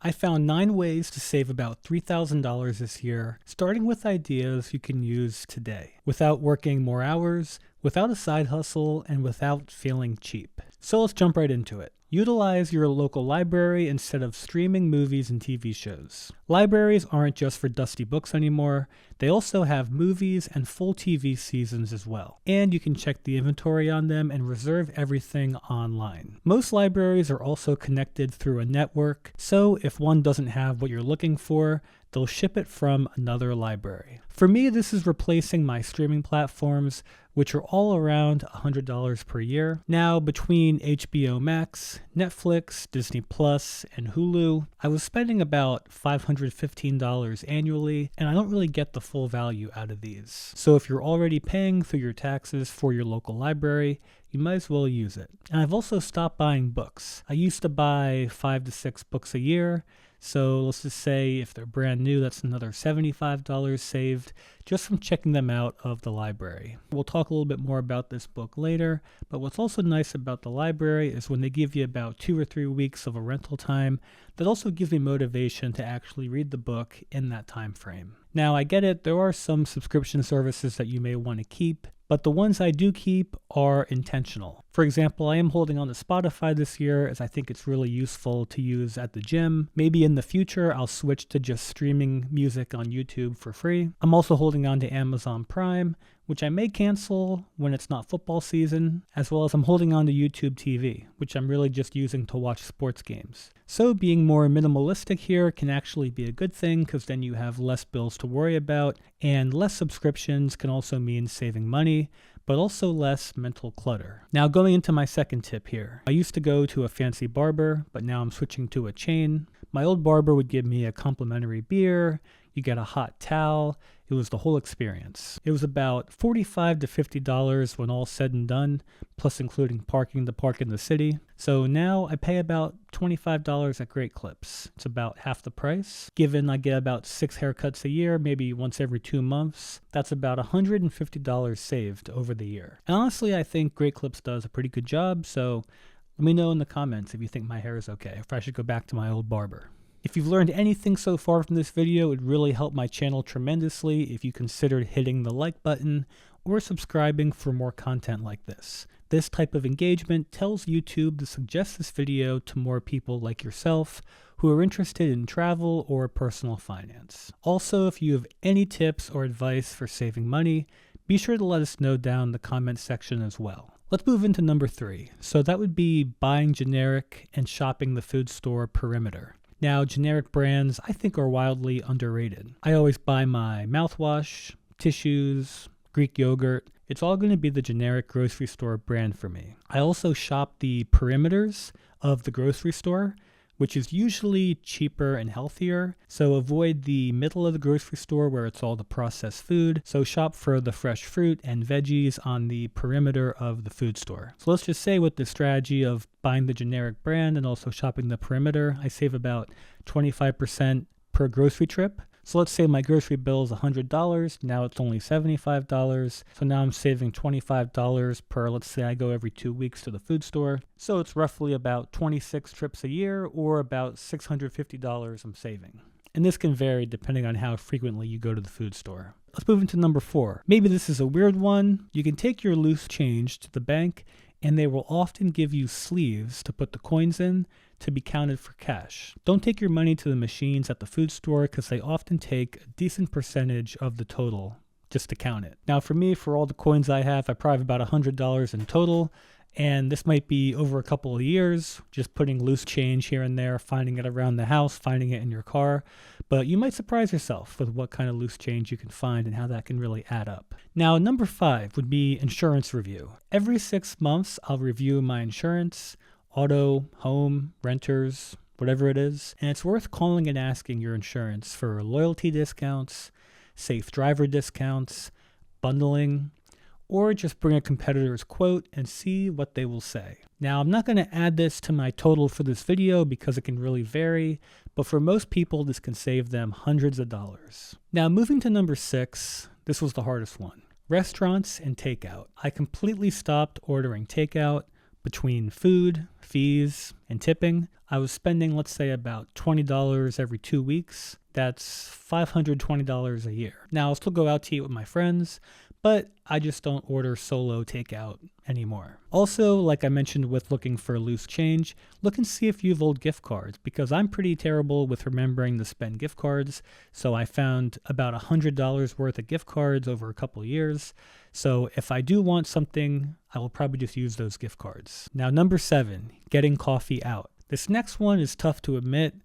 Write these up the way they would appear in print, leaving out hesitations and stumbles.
I found 9 ways to save about $3,000 this year, starting with ideas you can use today, without working more hours, without a side hustle, and without feeling cheap. So let's jump right into it. Utilize your local library instead of streaming movies and TV shows. Libraries aren't just for dusty books anymore. They also have movies and full TV seasons as well. And you can check the inventory on them and reserve everything online. Most libraries are also connected through a network, so if one doesn't have what you're looking for, they'll ship it from another library. For me, this is replacing my streaming platforms, which are all around $100 per year. Now, between HBO Max, Netflix, Disney Plus, and Hulu, I was spending about $515 annually, and I don't really get the full value out of these. So if you're already paying through your taxes for your local library, you might as well use it. And I've also stopped buying books. I used to buy 5 to 6 books a year. So let's just say if they're brand new, that's another $75 saved just from checking them out of the library. We'll talk a little bit more about this book later, but what's also nice about the library is when they give you about 2 or 3 weeks of a rental time, that also gives me motivation to actually read the book in that time frame. Now, I get it, there are some subscription services that you may want to keep, but the ones I do keep are intentional. For example, I am holding on to Spotify this year as I think it's really useful to use at the gym. Maybe in the future, I'll switch to just streaming music on YouTube for free. I'm also holding on to Amazon Prime, which I may cancel when it's not football season, as well as I'm holding on to YouTube TV, which I'm really just using to watch sports games. So being more minimalistic here can actually be a good thing because then you have less bills to worry about, and less subscriptions can also mean saving money, but also less mental clutter. Now going into my second tip here. I used to go to a fancy barber, but now I'm switching to a chain. My old barber would give me a complimentary beer, you get a hot towel. It was the whole experience. It was about $45 to $50 when all said and done, plus including parking to park in the city. So now I pay about $25 at Great Clips. It's about half the price. Given I get about 6 haircuts a year, maybe once every 2 months, that's about $150 saved over the year. And honestly, I think Great Clips does a pretty good job, so let me know in the comments if you think my hair is okay, if I should go back to my old barber. If you've learned anything so far from this video, it would really help my channel tremendously if you considered hitting the like button or subscribing for more content like this. This type of engagement tells YouTube to suggest this video to more people like yourself who are interested in travel or personal finance. Also, if you have any tips or advice for saving money, be sure to let us know down in the comment section as well. Let's move into number 3. So that would be buying generic and shopping the food store perimeter. Now, generic brands I think are wildly underrated. I always buy my mouthwash, tissues, Greek yogurt. It's all going to be the generic grocery store brand for me. I also shop the perimeters of the grocery store, which is usually cheaper and healthier. So avoid the middle of the grocery store where it's all the processed food. So shop for the fresh fruit and veggies on the perimeter of the food store. So let's just say with the strategy of buying the generic brand and also shopping the perimeter, I save about 25% per grocery trip. So let's say my grocery bill is $100, now it's only $75. So now I'm saving $25 per, let's say I go every 2 weeks to the food store. So it's roughly about 26 trips a year or about $650 I'm saving. And this can vary depending on how frequently you go to the food store. Let's move into number 4. Maybe this is a weird one. You can take your loose change to the bank and they will often give you sleeves to put the coins in to be counted for cash. Don't take your money to the machines at the food store because they often take a decent percentage of the total just to count it. Now for me, for all the coins I have, I probably have about $100 in total, and this might be over a couple of years, just putting loose change here and there, finding it around the house, finding it in your car, but you might surprise yourself with what kind of loose change you can find and how that can really add up. Now, number 5 would be insurance review. Every 6 months, I'll review my insurance, auto, home, renters, whatever it is, and it's worth calling and asking your insurance for loyalty discounts, safe driver discounts, bundling, or just bring a competitor's quote and see what they will say. Now, I'm not going to add this to my total for this video because it can really vary, but for most people, this can save them hundreds of dollars. Now, moving to number 6, this was the hardest one. Restaurants and takeout. I completely stopped ordering takeout between food, fees, and tipping, I was spending, let's say, about $20 every 2 weeks. That's $520 a year. Now, I'll still go out to eat with my friends, but I just don't order solo takeout anymore. Also, like I mentioned with looking for loose change, look and see if you have old gift cards, because I'm pretty terrible with remembering to spend gift cards. So I found about $100 worth of gift cards over a couple years. So if I do want something, I will probably just use those gift cards. Now, number 7, getting coffee out. This next one is tough to admit.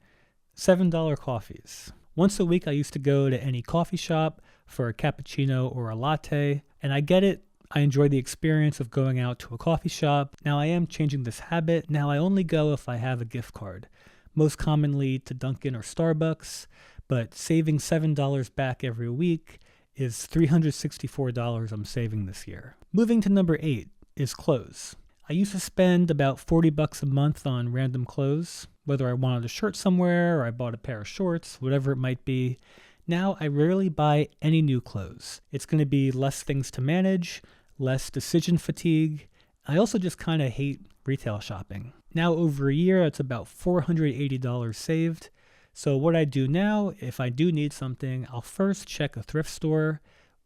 $7 coffees. Once a week, I used to go to any coffee shop for a cappuccino or a latte, and I get it. I enjoy the experience of going out to a coffee shop. Now, I am changing this habit. Now, I only go if I have a gift card, most commonly to Dunkin' or Starbucks, but saving $7 back every week is $364 I'm saving this year. Moving to number 8 is clothes. I used to spend about $40 a month on random clothes, whether I wanted a shirt somewhere or I bought a pair of shorts, whatever it might be. Now I rarely buy any new clothes. It's going to be less things to manage, less decision fatigue. I also just kind of hate retail shopping. Now over a year, it's about $480 saved. So what I do now, if I do need something, I'll first check a thrift store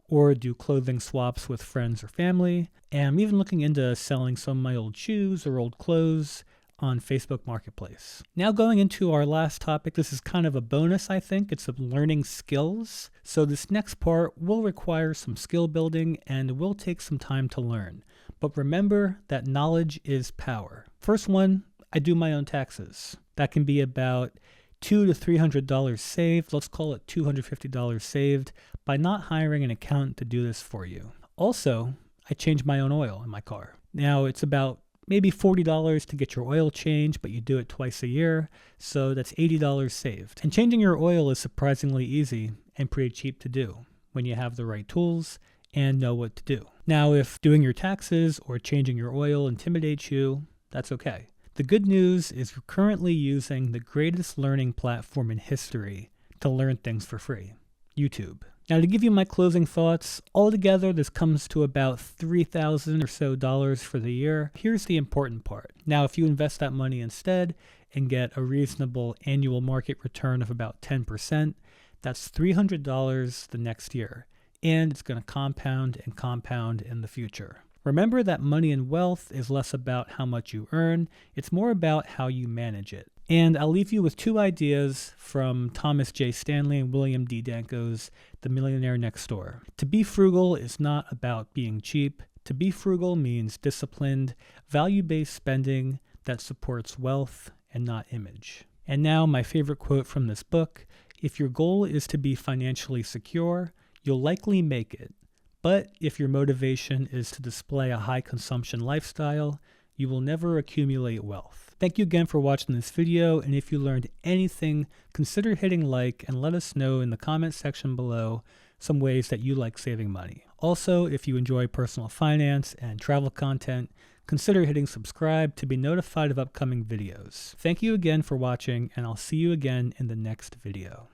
or do clothing swaps with friends or family. And I'm even looking into selling some of my old shoes or old clothes on Facebook Marketplace. Now going into our last topic, this is kind of a bonus, I think. It's learning skills. So this next part will require some skill building and will take some time to learn. But remember that knowledge is power. First one, I do my own taxes. That can be about $200 to $300 saved. Let's call it $250 saved by not hiring an accountant to do this for you. Also, I change my own oil in my car. Now it's about maybe $40 to get your oil changed, but you do it twice a year, so that's $80 saved. And changing your oil is surprisingly easy and pretty cheap to do when you have the right tools and know what to do. Now, if doing your taxes or changing your oil intimidates you, that's okay. The good news is we're currently using the greatest learning platform in history to learn things for free, YouTube. Now, to give you my closing thoughts, altogether this comes to about $3,000 or so for the year. Here's the important part. Now, if you invest that money instead and get a reasonable annual market return of about 10%, that's $300 the next year, and it's going to compound and compound in the future. Remember that money and wealth is less about how much you earn, it's more about how you manage it. And I'll leave you with 2 ideas from Thomas J. Stanley and William D. Danko's The Millionaire Next Door. To be frugal is not about being cheap. To be frugal means disciplined, value-based spending that supports wealth and not image. And now my favorite quote from this book: if your goal is to be financially secure, you'll likely make it. But if your motivation is to display a high consumption lifestyle, you will never accumulate wealth. Thank you again for watching this video, and if you learned anything, consider hitting like and let us know in the comment section below some ways that you like saving money. Also, if you enjoy personal finance and travel content, consider hitting subscribe to be notified of upcoming videos. Thank you again for watching, and I'll see you again in the next video.